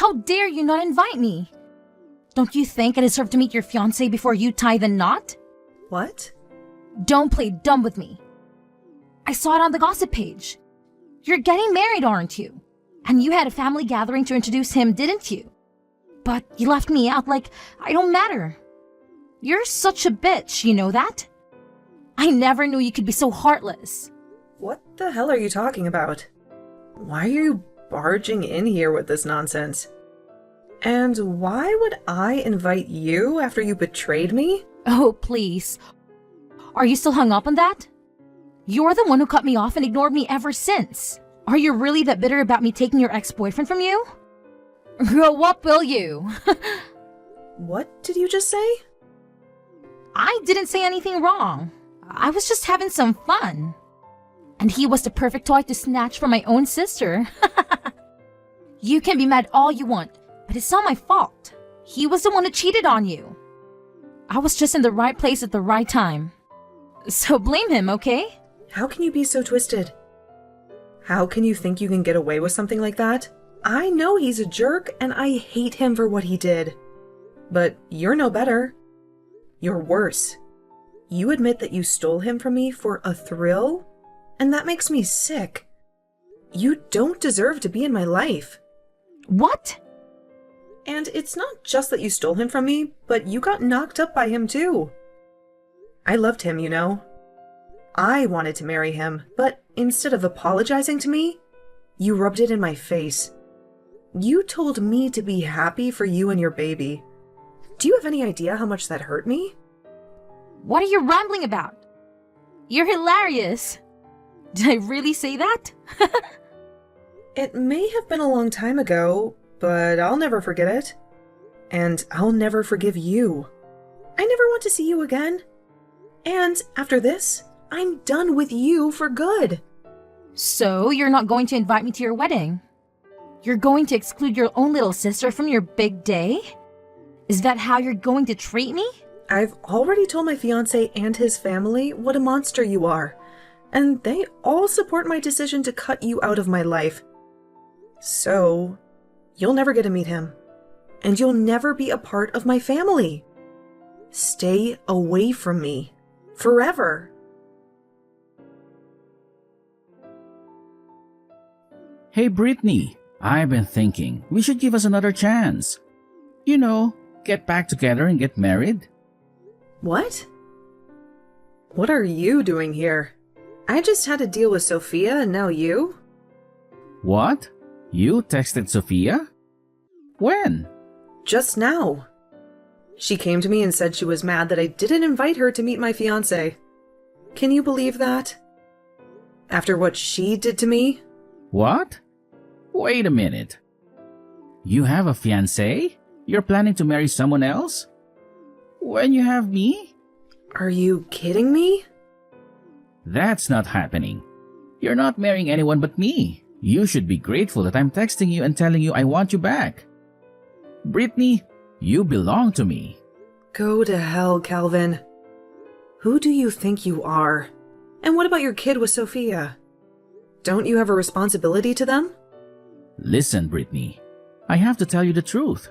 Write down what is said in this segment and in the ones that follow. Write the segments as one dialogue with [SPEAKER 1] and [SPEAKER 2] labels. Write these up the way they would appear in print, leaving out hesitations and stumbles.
[SPEAKER 1] How dare you not invite me? Don't you think I deserve to meet your fiancé before you tie the knot?
[SPEAKER 2] What?
[SPEAKER 1] Don't play dumb with me. I saw it on the gossip page. You're getting married, aren't you? And you had a family gathering to introduce him, didn't you? But you left me out like I don't matter. You're such a bitch, you know that? I never knew you could be so heartless.
[SPEAKER 2] What the hell are you talking about? Why are you barging in here with this nonsense? And why would I invite you after you betrayed me?
[SPEAKER 1] Oh, please. Are you still hung up on that? You're the one who cut me off and ignored me ever since. Are you really that bitter about me taking your ex-boyfriend from you? Grow up, will you?
[SPEAKER 2] What did you just say?
[SPEAKER 1] I didn't say anything wrong. I was just having some fun. And he was the perfect toy to snatch from my own sister. You can be mad all you want, but it's not my fault. He was the one who cheated on you. I was just in the right place at the right time. So blame him, okay?
[SPEAKER 2] How can you be so twisted? How can you think you can get away with something like that? I know he's a jerk, and I hate him for what he did. But you're no better. You're worse. You admit that you stole him from me for a thrill? And that makes me sick. You don't deserve to be in my life.
[SPEAKER 1] What?
[SPEAKER 2] And it's not just that you stole him from me, but you got knocked up by him too. I loved him, you know. I wanted to marry him, but instead of apologizing to me, you rubbed it in my face. You told me to be happy for you and your baby. Do you have any idea how much that hurt me?
[SPEAKER 1] What are you rambling about? You're hilarious. Did I really say that?
[SPEAKER 2] It may have been a long time ago, but I'll never forget it. And I'll never forgive you. I never want to see you again. And after this, I'm done with you for good.
[SPEAKER 1] So you're not going to invite me to your wedding? You're going to exclude your own little sister from your big day? Is that how you're going to treat me?
[SPEAKER 2] I've already told my fiancé and his family what a monster you are, and they all support my decision to cut you out of my life. So, you'll never get to meet him, and you'll never be a part of my family. Stay away from me. Forever.
[SPEAKER 3] Hey Brittany, I've been thinking we should give us another chance. You know, get back together and get married.
[SPEAKER 2] What? What are you doing here? I just had to deal with Sophia and now you?
[SPEAKER 3] What? You texted Sophia? When?
[SPEAKER 2] Just now. She came to me and said she was mad that I didn't invite her to meet my fiancé. Can you believe that? After what she did to me?
[SPEAKER 3] What? Wait a minute. You have a fiancé? You're planning to marry someone else? When you have me?
[SPEAKER 2] Are you kidding me?
[SPEAKER 3] That's not happening. You're not marrying anyone but me. You should be grateful that I'm texting you and telling you I want you back. Brittany, you belong to me.
[SPEAKER 2] Go to hell, Calvin. Who do you think you are? And what about your kid with Sophia? Don't you have a responsibility to them?
[SPEAKER 3] Listen, Brittany, I have to tell you the truth.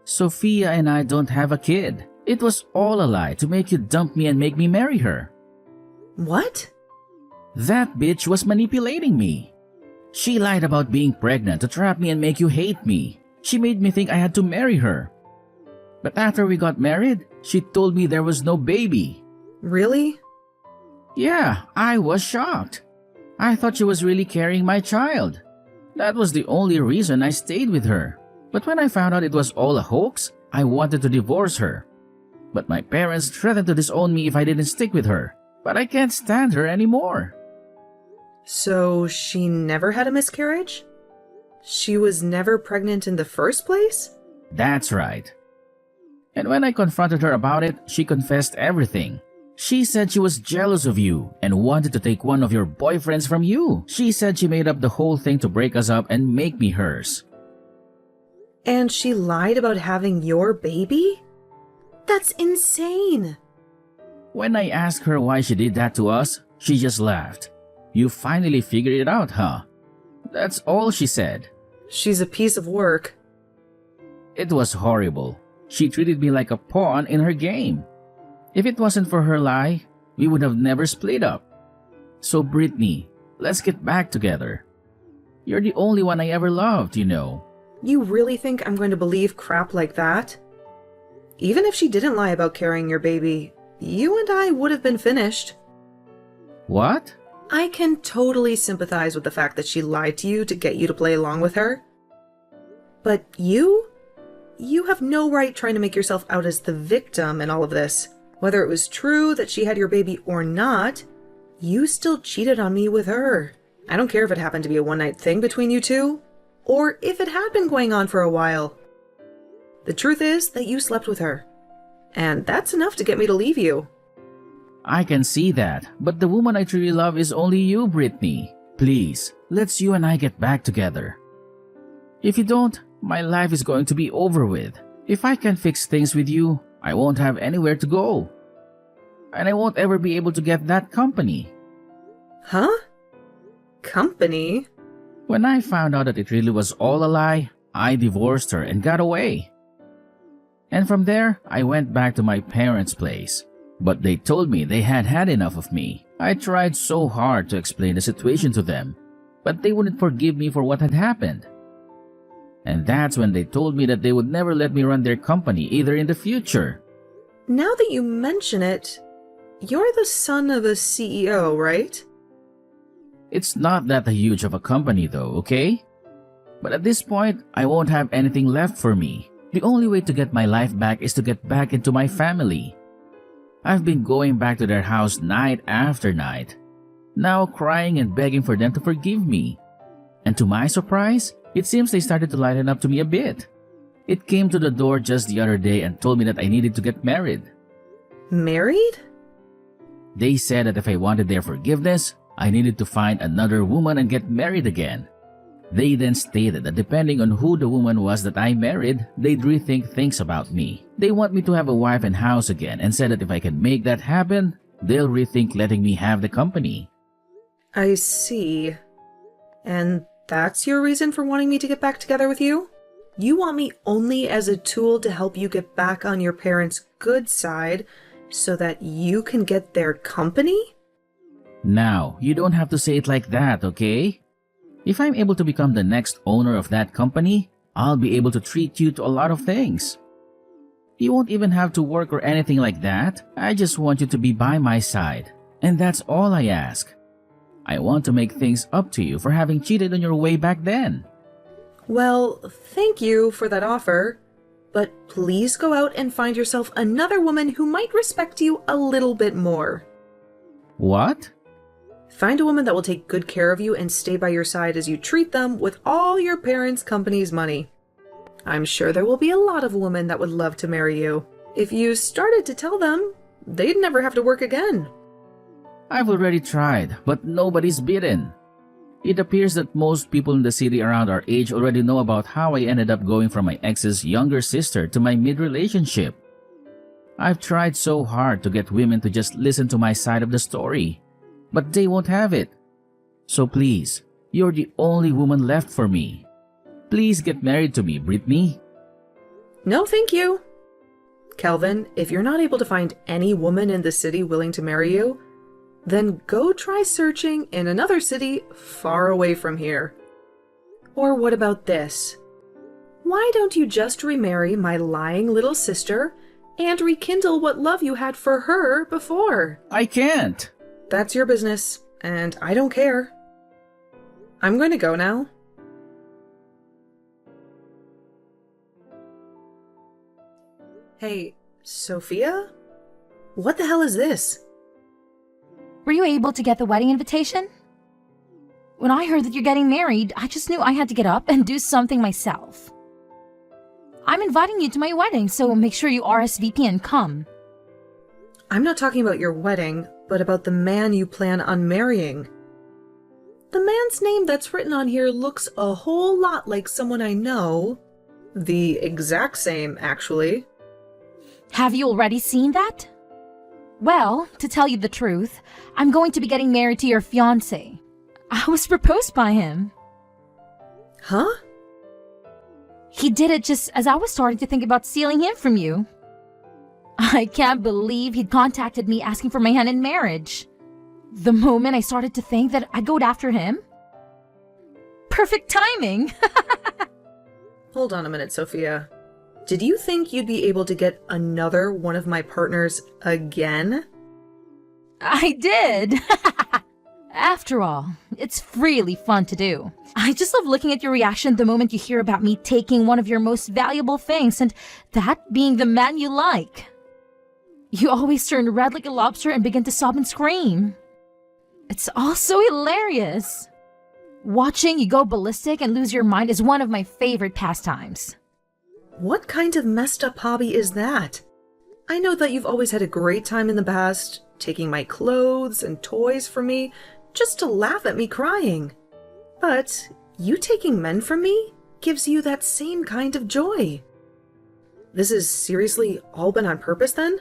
[SPEAKER 3] Sophia and I don't have a kid. It was all a lie to make you dump me and make me marry her.
[SPEAKER 2] What?
[SPEAKER 3] That bitch was manipulating me. She lied about being pregnant to trap me and make you hate me. She made me think I had to marry her. But after we got married, she told me there was no baby.
[SPEAKER 2] Really?
[SPEAKER 3] Yeah, I was shocked. I thought she was really carrying my child. That was the only reason I stayed with her. But when I found out it was all a hoax, I wanted to divorce her. But my parents threatened to disown me if I didn't stick with her. But I can't stand her anymore.
[SPEAKER 2] So she never had a miscarriage? She was never pregnant in the first place?
[SPEAKER 3] That's right. And when I confronted her about it, she confessed everything. She said she was jealous of you and wanted to take one of your boyfriends from you. She said she made up the whole thing to break us up and make me hers.
[SPEAKER 2] And she lied about having your baby? That's insane.
[SPEAKER 3] When I asked her why she did that to us, she just laughed. You finally figured it out, huh? That's all she said.
[SPEAKER 2] She's a piece of work.
[SPEAKER 3] It was horrible. She treated me like a pawn in her game. If it wasn't for her lie, we would have never split up. So Brittany, let's get back together. You're the only one I ever loved, you know.
[SPEAKER 2] You really think I'm going to believe crap like that? Even if she didn't lie about carrying your baby, you and I would have been finished.
[SPEAKER 3] What?
[SPEAKER 2] I can totally sympathize with the fact that she lied to you to get you to play along with her. But you have no right trying to make yourself out as the victim in all of this. Whether it was true that she had your baby or not, you still cheated on me with her. I don't care if it happened to be a one-night thing between you two, or if it had been going on for a while. The truth is that you slept with her, and that's enough to get me to leave you.
[SPEAKER 3] I can see that, but the woman I truly love is only you, Brittany. Please, let's you and I get back together. If you don't, my life is going to be over with. If I can't fix things with you, I won't have anywhere to go. And I won't ever be able to get that company.
[SPEAKER 2] Huh? Company?
[SPEAKER 3] When I found out that it really was all a lie, I divorced her and got away. And from there, I went back to my parents' place. But they told me they had had enough of me. I tried so hard to explain the situation to them, but they wouldn't forgive me for what had happened. And that's when they told me that they would never let me run their company either in the future.
[SPEAKER 2] Now that you mention it, you're the son of a CEO, right?
[SPEAKER 3] It's not that huge of a company though, okay? But at this point, I won't have anything left for me. The only way to get my life back is to get back into my family. I've been going back to their house night after night, now crying and begging for them to forgive me. And to my surprise, it seems they started to lighten up to me a bit. It came to the door just the other day and told me that I needed to get married.
[SPEAKER 2] Married?
[SPEAKER 3] They said that if I wanted their forgiveness, I needed to find another woman and get married again. They then stated that depending on who the woman was that I married, they'd rethink things about me. They want me to have a wife and house again and said that if I can make that happen, they'll rethink letting me have the company.
[SPEAKER 2] I see. And that's your reason for wanting me to get back together with you? You want me only as a tool to help you get back on your parents' good side so that you can get their company?
[SPEAKER 3] Now, you don't have to say it like that, okay? If I'm able to become the next owner of that company, I'll be able to treat you to a lot of things. You won't even have to work or anything like that. I just want you to be by my side. And that's all I ask. I want to make things up to you for having cheated on your way back then.
[SPEAKER 2] Well, thank you for that offer, but please go out and find yourself another woman who might respect you a little bit more.
[SPEAKER 3] What?
[SPEAKER 2] Find a woman that will take good care of you and stay by your side as you treat them with all your parents' company's money. I'm sure there will be a lot of women that would love to marry you. If you started to tell them, they'd never have to work again.
[SPEAKER 3] I've already tried, but nobody's bitten. It appears that most people in the city around our age already know about how I ended up going from my ex's younger sister to my mid-relationship. I've tried so hard to get women to just listen to my side of the story, but they won't have it. So please, you're the only woman left for me. Please get married to me, Brittany.
[SPEAKER 2] No, thank you. Kelvin, if you're not able to find any woman in the city willing to marry you, then go try searching in another city far away from here. Or what about this? Why don't you just remarry my lying little sister and rekindle what love you had for her before?
[SPEAKER 3] I can't.
[SPEAKER 2] That's your business, and I don't care. I'm going to go now. Hey, Sophia? What the hell is this?
[SPEAKER 1] Were you able to get the wedding invitation? When I heard that you're getting married, I just knew I had to get up and do something myself. I'm inviting you to my wedding, so make sure you RSVP and come.
[SPEAKER 2] I'm not talking about your wedding, but about the man you plan on marrying. The man's name that's written on here looks a whole lot like someone I know. The exact same, actually.
[SPEAKER 1] Have you already seen that? Well, to tell you the truth, I'm going to be getting married to your fiancé. I was proposed by him.
[SPEAKER 2] Huh?
[SPEAKER 1] He did it just as I was starting to think about stealing him from you. I can't believe he'd contacted me asking for my hand in marriage. The moment I started to think that I'd go after him. Perfect timing.
[SPEAKER 2] Hold on a minute, Sophia. Did you think you'd be able to get another one of my partners again?
[SPEAKER 1] I did. After all, it's really fun to do. I just love looking at your reaction the moment you hear about me taking one of your most valuable things, and that being the man you like. You always turn red like a lobster and begin to sob and scream. It's all so hilarious. Watching you go ballistic and lose your mind is one of my favorite pastimes.
[SPEAKER 2] What kind of messed up hobby is that? I know that you've always had a great time in the past, taking my clothes and toys from me just to laugh at me crying. But you taking men from me gives you that same kind of joy. This has seriously all been on purpose then?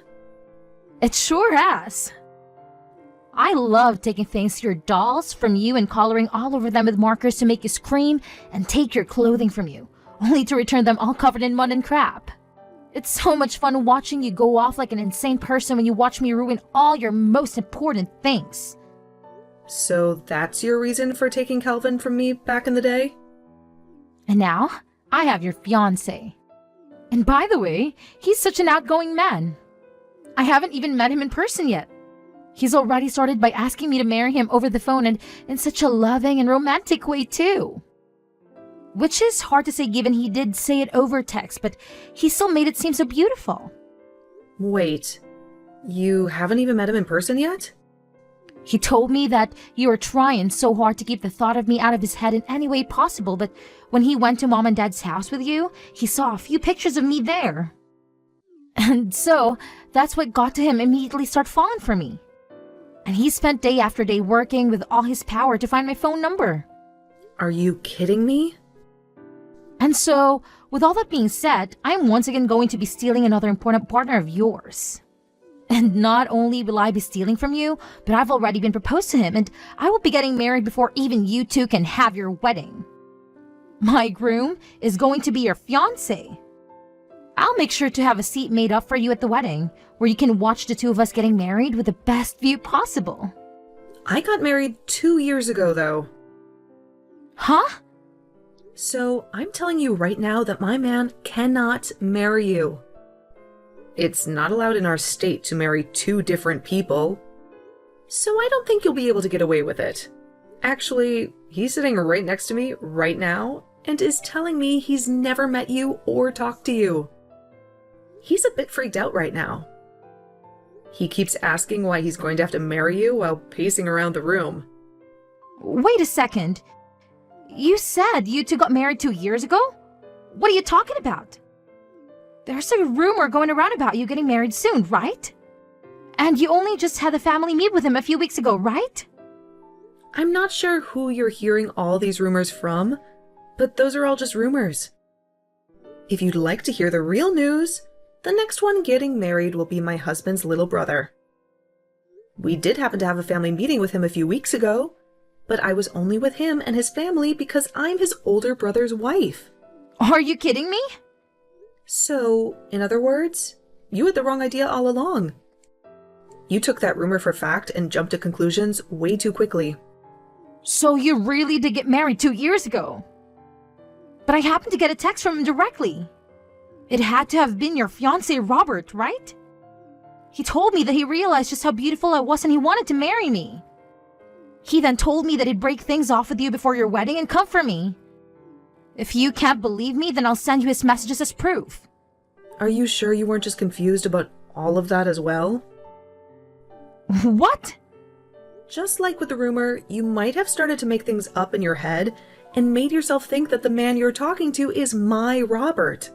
[SPEAKER 1] It sure has. I love taking things to your dolls from you and coloring all over them with markers to make you scream, and take your clothing from you, only to return them all covered in mud and crap. It's so much fun watching you go off like an insane person when you watch me ruin all your most important things.
[SPEAKER 2] So that's your reason for taking Calvin from me back in the day?
[SPEAKER 1] And now, I have your fiancé. And by the way, he's such an outgoing man. I haven't even met him in person yet. He's already started by asking me to marry him over the phone, and in such a loving and romantic way too. Which is hard to say given he did say it over text, but he still made it seem so beautiful.
[SPEAKER 2] Wait, you haven't even met him in person yet?
[SPEAKER 1] He told me that you were trying so hard to keep the thought of me out of his head in any way possible, but when he went to Mom and Dad's house with you, he saw a few pictures of me there. And so, that's what got to him immediately start falling for me. And he spent day after day working with all his power to find my phone number.
[SPEAKER 2] Are you kidding me?
[SPEAKER 1] And so, with all that being said, I'm once again going to be stealing another important partner of yours. And not only will I be stealing from you, but I've already been proposed to him, and I will be getting married before even you two can have your wedding. My groom is going to be your fiancé. I'll make sure to have a seat made up for you at the wedding, where you can watch the two of us getting married with the best view possible.
[SPEAKER 2] I got married 2 years ago, though.
[SPEAKER 1] Huh?
[SPEAKER 2] So I'm telling you right now that my man cannot marry you. It's not allowed in our state to marry two different people. So I don't think you'll be able to get away with it. Actually, he's sitting right next to me right now and is telling me he's never met you or talked to you. He's a bit freaked out right now. He keeps asking why he's going to have to marry you while pacing around the room.
[SPEAKER 1] Wait a second. You said you two got married 2 years ago? What are you talking about? There's a rumor going around about you getting married soon, right? And you only just had the family meet with him a few weeks ago, right?
[SPEAKER 2] I'm not sure who you're hearing all these rumors from, but those are all just rumors. If you'd like to hear the real news, the next one getting married will be my husband's little brother. We did happen to have a family meeting with him a few weeks ago, but I was only with him and his family because I'm his older brother's wife.
[SPEAKER 1] Are you kidding me?
[SPEAKER 2] So, in other words, you had the wrong idea all along. You took that rumor for fact and jumped to conclusions way too quickly.
[SPEAKER 1] So you really did get married 2 years ago? But I happened to get a text from him directly. It had to have been your fiancé Robert, right? He told me that he realized just how beautiful I was and he wanted to marry me. He then told me that he'd break things off with you before your wedding and come for me. If you can't believe me, then I'll send you his messages as proof.
[SPEAKER 2] Are you sure you weren't just confused about all of that as well?
[SPEAKER 1] What?
[SPEAKER 2] Just like with the rumor, you might have started to make things up in your head and made yourself think that the man you're talking to is my Robert.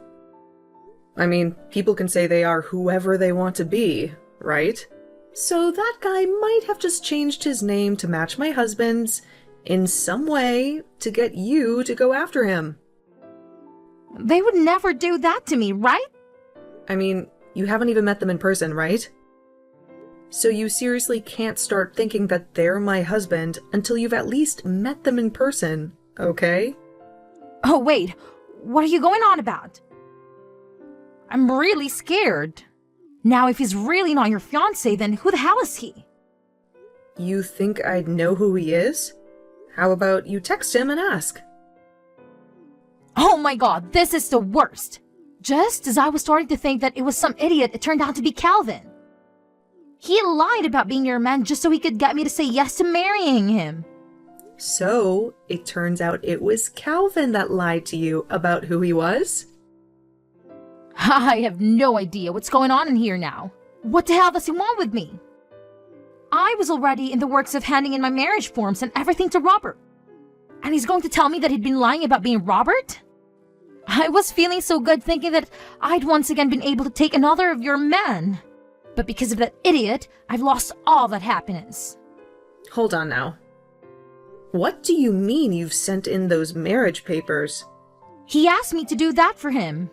[SPEAKER 2] I mean, people can say they are whoever they want to be, right? So that guy might have just changed his name to match my husband's in some way to get you to go after him.
[SPEAKER 1] They would never do that to me, right?
[SPEAKER 2] I mean, you haven't even met them in person, right? So you seriously can't start thinking that they're my husband until you've at least met them in person, okay?
[SPEAKER 1] Oh, wait. What are you going on about? I'm really scared. Now, if he's really not your fiancé, then who the hell is he?
[SPEAKER 2] You think I'd know who he is? How about you text him and ask?
[SPEAKER 1] Oh my god, this is the worst. Just as I was starting to think that it was some idiot, it turned out to be Calvin. He lied about being your man just so he could get me to say yes to marrying him.
[SPEAKER 2] So, it turns out it was Calvin that lied to you about who he was?
[SPEAKER 1] I have no idea what's going on in here now. What the hell does he want with me? I was already in the works of handing in my marriage forms and everything to Robert. And he's going to tell me that he'd been lying about being Robert? I was feeling so good thinking that I'd once again been able to take another of your men. But because of that idiot, I've lost all that happiness.
[SPEAKER 2] Hold on now. What do you mean you've sent in those marriage papers?
[SPEAKER 1] He asked me to do that for him.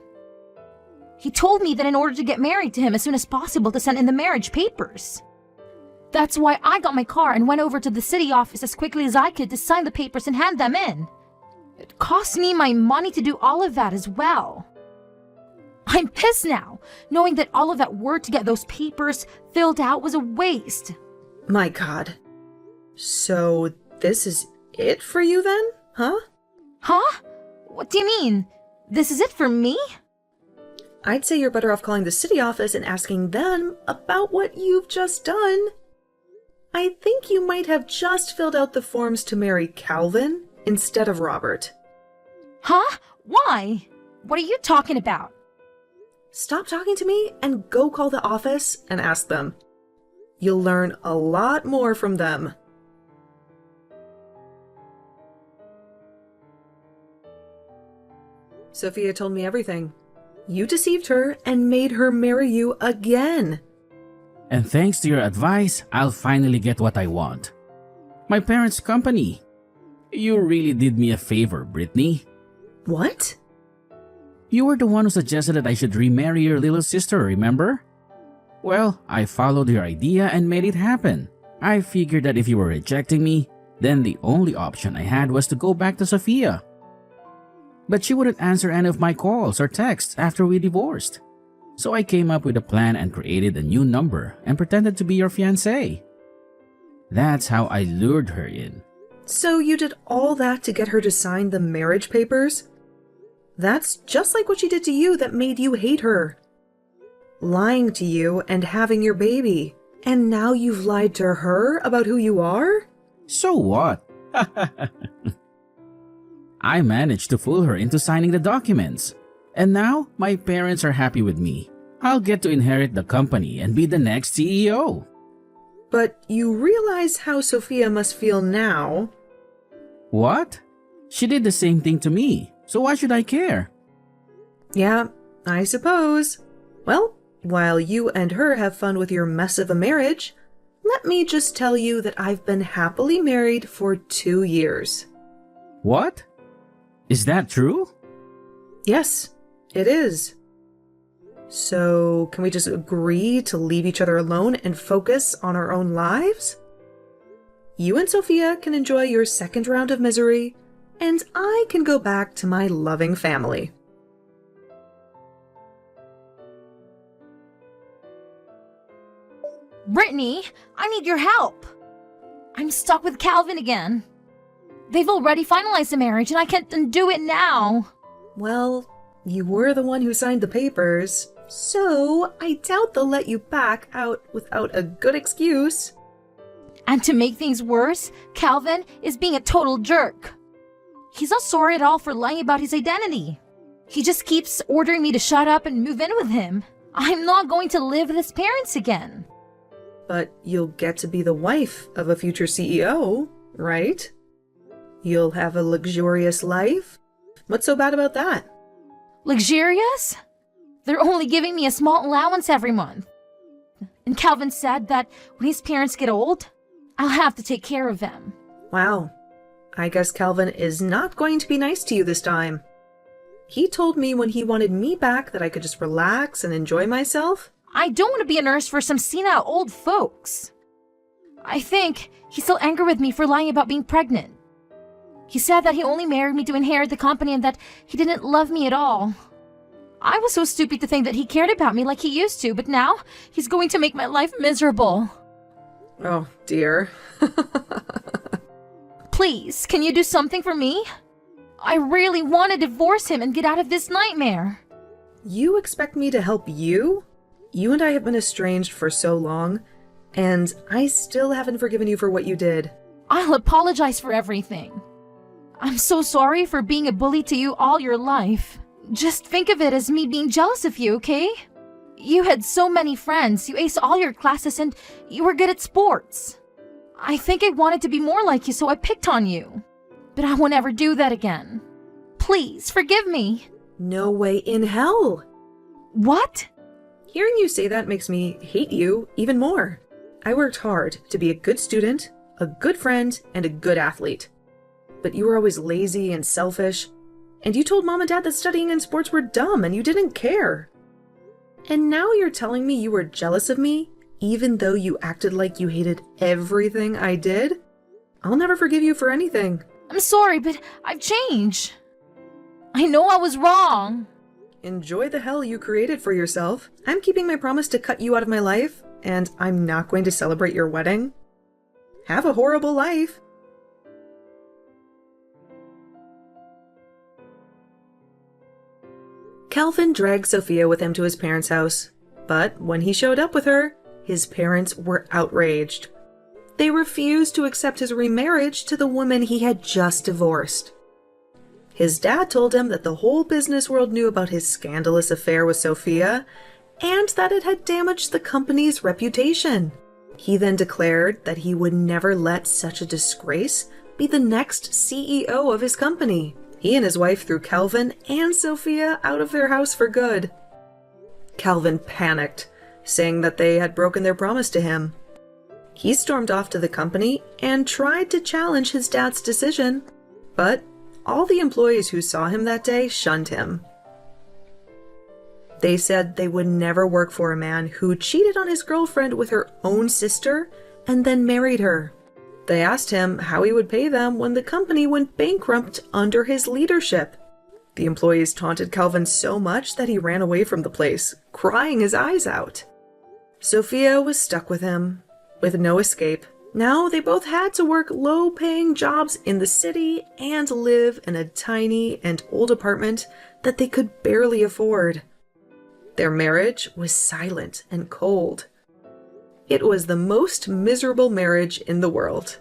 [SPEAKER 1] He told me that in order to get married to him as soon as possible to send in the marriage papers. That's why I got my car and went over to the city office as quickly as I could to sign the papers and hand them in. It cost me my money to do all of that as well. I'm pissed now, knowing that all of that work to get those papers filled out was a waste.
[SPEAKER 2] My god. So, this is it for you then? Huh?
[SPEAKER 1] Huh? What do you mean? This is it for me?
[SPEAKER 2] I'd say you're better off calling the city office and asking them about what you've just done. I think you might have just filled out the forms to marry Calvin instead of Robert.
[SPEAKER 1] Huh? Why? What are you talking about?
[SPEAKER 2] Stop talking to me and go call the office and ask them. You'll learn a lot more from them. Sophia told me everything. You deceived her and made her marry you again.
[SPEAKER 3] And thanks to your advice, I'll finally get what I want. My parents' company. You really did me a favor, Brittany.
[SPEAKER 2] What?
[SPEAKER 3] You were the one who suggested that I should remarry your little sister, remember? Well, I followed your idea and made it happen. I figured that if you were rejecting me, then the only option I had was to go back to Sophia. But she wouldn't answer any of my calls or texts after we divorced. So I came up with a plan and created a new number and pretended to be your fiancé. That's how I lured her in.
[SPEAKER 2] So you did all that to get her to sign the marriage papers? That's just like what she did to you that made you hate her. Lying to you and having your baby. And now you've lied to her about who you are?
[SPEAKER 3] So what? I managed to fool her into signing the documents. And now, my parents are happy with me. I'll get to inherit the company and be the next CEO.
[SPEAKER 2] But you realize how Sophia must feel now.
[SPEAKER 3] What? She did the same thing to me, so why should I care?
[SPEAKER 2] Yeah, I suppose. Well, while you and her have fun with your mess of a marriage, let me just tell you that I've been happily married for 2 years.
[SPEAKER 3] What? Is that true?
[SPEAKER 2] Yes, it is. So, can we just agree to leave each other alone and focus on our own lives? You and Sophia can enjoy your second round of misery, and I can go back to my loving family.
[SPEAKER 1] Brittany, I need your help. I'm stuck with Calvin again. They've already finalized the marriage and I can't undo it now.
[SPEAKER 2] Well, you were the one who signed the papers, so I doubt they'll let you back out without a good excuse.
[SPEAKER 1] And to make things worse, Calvin is being a total jerk. He's not sorry at all for lying about his identity. He just keeps ordering me to shut up and move in with him. I'm not going to live with his parents again.
[SPEAKER 2] But you'll get to be the wife of a future CEO, right? You'll have a luxurious life. What's so bad about that?
[SPEAKER 1] Luxurious? They're only giving me a small allowance every month. And Calvin said that when his parents get old, I'll have to take care of them.
[SPEAKER 2] Wow. I guess Calvin is not going to be nice to you this time. He told me when he wanted me back that I could just relax and enjoy myself.
[SPEAKER 1] I don't want to be a nurse for some senile old folks. I think he's still angry with me for lying about being pregnant. He said that he only married me to inherit the company and that he didn't love me at all. I was so stupid to think that he cared about me like he used to, but now he's going to make my life miserable.
[SPEAKER 2] Oh, dear.
[SPEAKER 1] Please, can you do something for me? I really want to divorce him and get out of this nightmare.
[SPEAKER 2] You expect me to help you? You and I have been estranged for so long, and I still haven't forgiven you for what you did.
[SPEAKER 1] I'll apologize for everything. I'm so sorry for being a bully to you all your life. Just think of it as me being jealous of you, okay? You had so many friends, you aced all your classes, and you were good at sports. I think I wanted to be more like you, so I picked on you. But I won't ever do that again. Please, forgive me.
[SPEAKER 2] No way in hell!
[SPEAKER 1] What?
[SPEAKER 2] Hearing you say that makes me hate you even more. I worked hard to be a good student, a good friend, and a good athlete. But you were always lazy and selfish, and you told Mom and Dad that studying and sports were dumb and you didn't care. And now you're telling me you were jealous of me, even though you acted like you hated everything I did? I'll never forgive you for anything.
[SPEAKER 1] I'm sorry, but I've changed. I know I was wrong.
[SPEAKER 2] Enjoy the hell you created for yourself. I'm keeping my promise to cut you out of my life, and I'm not going to celebrate your wedding. Have a horrible life. Calvin dragged Sophia with him to his parents' house, but when he showed up with her, his parents were outraged. They refused to accept his remarriage to the woman he had just divorced. His dad told him that the whole business world knew about his scandalous affair with Sophia, and that it had damaged the company's reputation. He then declared that he would never let such a disgrace be the next CEO of his company. He and his wife threw Calvin and Sophia out of their house for good. Calvin panicked, saying that they had broken their promise to him. He stormed off to the company and tried to challenge his dad's decision, but all the employees who saw him that day shunned him. They said they would never work for a man who cheated on his girlfriend with her own sister and then married her. They asked him how he would pay them when the company went bankrupt under his leadership. The employees taunted Calvin so much that he ran away from the place, crying his eyes out. Sophia was stuck with him, with no escape. Now they both had to work low-paying jobs in the city and live in a tiny and old apartment that they could barely afford. Their marriage was silent and cold. It was the most miserable marriage in the world.